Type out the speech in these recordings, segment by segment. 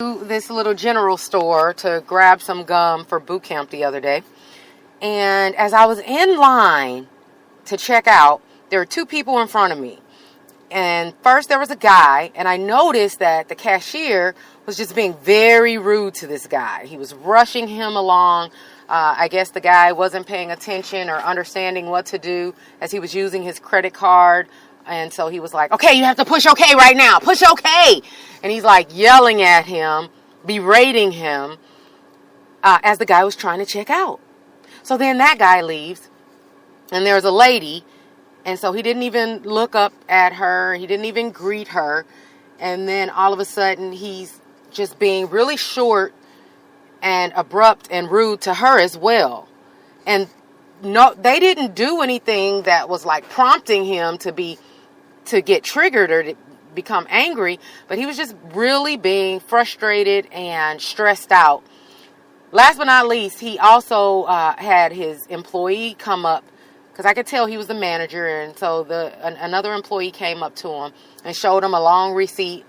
To this little general store to grab some gum for boot camp the other day. And as I was in line to check out, there were two people in front of me. And first there was a guy, and I noticed that the cashier was just being very rude to this guy. He was rushing him along. I guess the guy wasn't paying attention or understanding what to do as he was using his credit card. And so he was like, okay, you have to push okay right now. Push okay. And he's like yelling at him, berating him as the guy was trying to check out. So then that guy leaves, and there's a lady. And so he didn't even look up at her. He didn't even greet her. And then all of a sudden, he's just being really short and abrupt and rude to her as well. And no, they didn't do anything that was like prompting him to get triggered or to become angry. But he was just really being frustrated and stressed out. Last but not least, he also had his employee come up, because I could tell he was the manager, and so another employee came up to him and showed him a long receipt,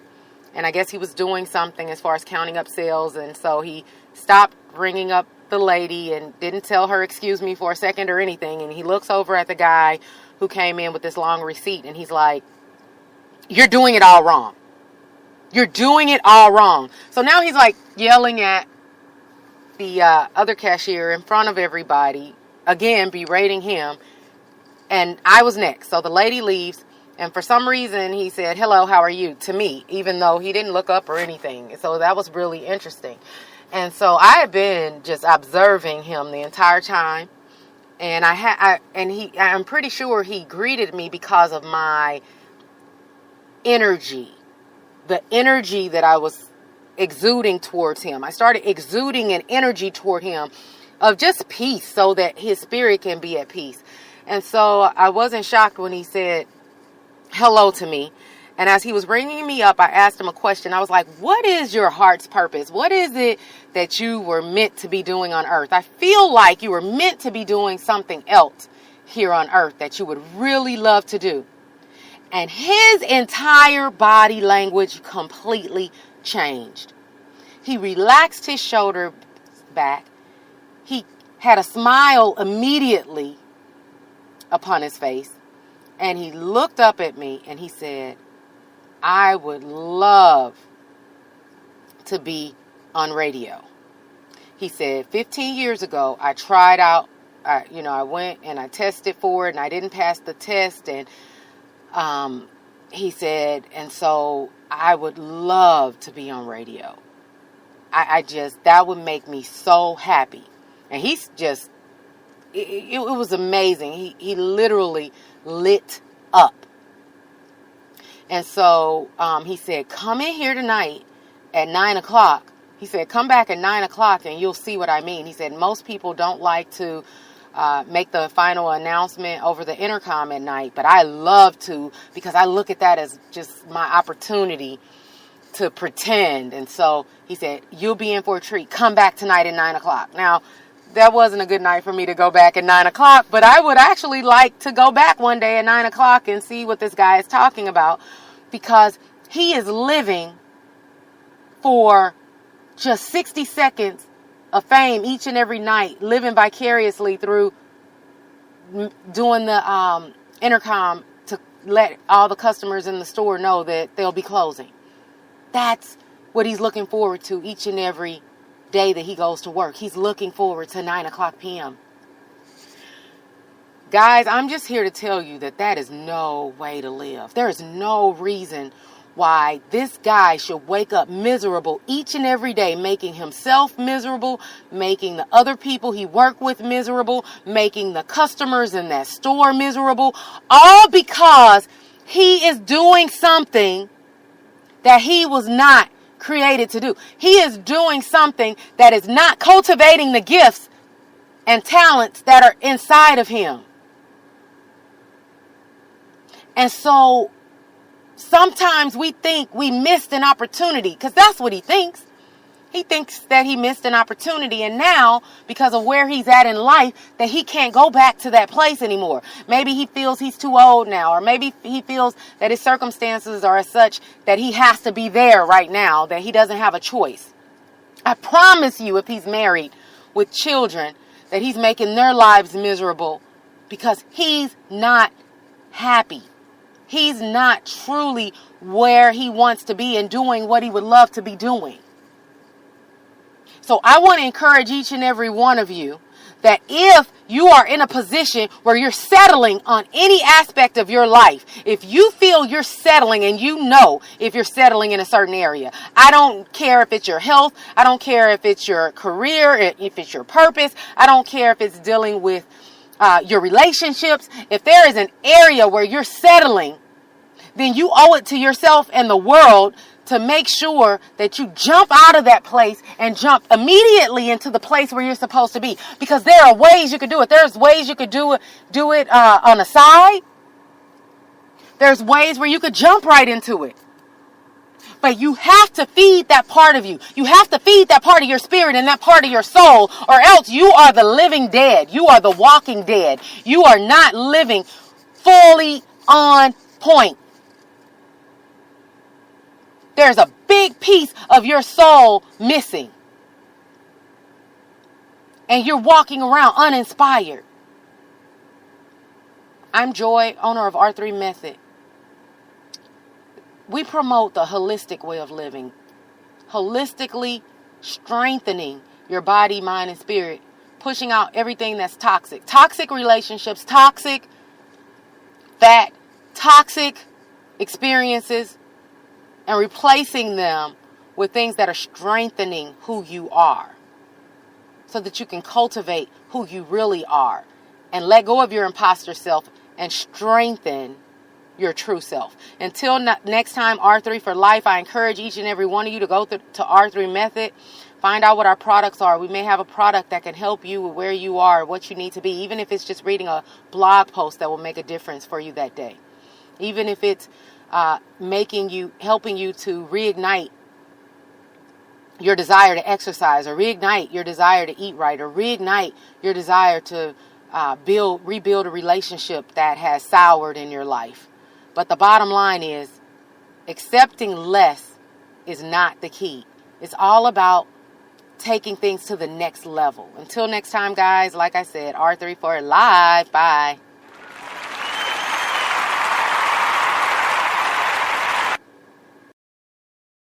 and I guess he was doing something as far as counting up sales, and so he stopped ringing up the lady and didn't tell her excuse me for a second or anything, and he looks over at the guy who came in with this long receipt, and he's like, "You're doing it all wrong. You're doing it all wrong." So now he's like yelling at the other cashier in front of everybody, again berating him. And I was next. So the lady leaves, and for some reason he said, "Hello, how are you?" to me, even though he didn't look up or anything. So that was really interesting. And so I had been just observing him the entire time. And I'm pretty sure he greeted me because of my energy, the energy that I was exuding towards him. I started exuding an energy toward him of just peace, so that his spirit can be at peace. And so I wasn't shocked when he said hello to me. And as he was bringing me up, I asked him a question. I was like, what is your heart's purpose? What is it that you were meant to be doing on earth? I feel like you were meant to be doing something else here on earth that you would really love to do. And his entire body language completely changed. He relaxed his shoulder back. He had a smile immediately upon his face. And he looked up at me and he said, "I would love to be on radio." He said, 15 years ago, I tried out, I went and I tested for it and I didn't pass the test. And he said, and so I would love to be on radio. That would make me so happy. And he's just, it was amazing. He literally lit up. And so he said, "Come in here tonight at 9 o'clock. He said, "Come back at 9 o'clock and you'll see what I mean." He said, "Most people don't like to make the final announcement over the intercom at night, but I love to, because I look at that as just my opportunity to pretend." And so he said, "You'll be in for a treat. Come back tonight at 9 o'clock. Now, that wasn't a good night for me to go back at 9 o'clock, but I would actually like to go back one day at 9 o'clock and see what this guy is talking about, because he is living for just 60 seconds of fame each and every night, living vicariously through doing the intercom to let all the customers in the store know that they'll be closing. That's what he's looking forward to each and every day that he goes to work. He's looking forward to 9 o'clock p.m. Guys, I'm just here to tell you that is no way to live. There is no reason why this guy should wake up miserable each and every day, making himself miserable, making the other people he worked with miserable, making the customers in that store miserable, all because he is doing something that he was not created to do. He is doing something that is not cultivating the gifts and talents that are inside of him. And so sometimes we think we missed an opportunity, because that's what he thinks. He thinks that he missed an opportunity, and now, because of where he's at in life, that he can't go back to that place anymore. Maybe he feels he's too old now, or maybe he feels that his circumstances are as such that he has to be there right now, that he doesn't have a choice. I promise you, if he's married with children, that he's making their lives miserable because he's not happy. He's not truly where he wants to be and doing what he would love to be doing. So I want to encourage each and every one of you that if you are in a position where you're settling on any aspect of your life, if you feel you're settling, and you know if you're settling in a certain area, I don't care if it's your health, I don't care if it's your career, if it's your purpose, I don't care if it's dealing with your relationships. If there is an area where you're settling, then you owe it to yourself and the world to make sure that you jump out of that place and jump immediately into the place where you're supposed to be. Because there are ways you could do it. There's ways you could do it on the side. There's ways where you could jump right into it. But you have to feed that part of you. You have to feed that part of your spirit and that part of your soul, or else you are the living dead. You are the walking dead. You are not living fully on point. There's a big piece of your soul missing. And you're walking around uninspired. I'm Joy, owner of R3 Method. We promote the holistic way of living. Holistically strengthening your body, mind, and spirit. Pushing out everything that's toxic. Toxic relationships, toxic fat, toxic experiences, and replacing them with things that are strengthening who you are, so that you can cultivate who you really are and let go of your imposter self and strengthen your true self. Until next time, R3 for Life, I encourage each and every one of you to go to R3 Method. Find out what our products are. We may have a product that can help you with where you are, what you need to be, even if it's just reading a blog post that will make a difference for you that day. Even if it's helping you to reignite your desire to exercise, or reignite your desire to eat right, or reignite your desire to rebuild a relationship that has soured in your life. But the bottom line is, accepting less is not the key. It's all about taking things to the next level. Until next time, guys, like I said, R3 for Life. Bye.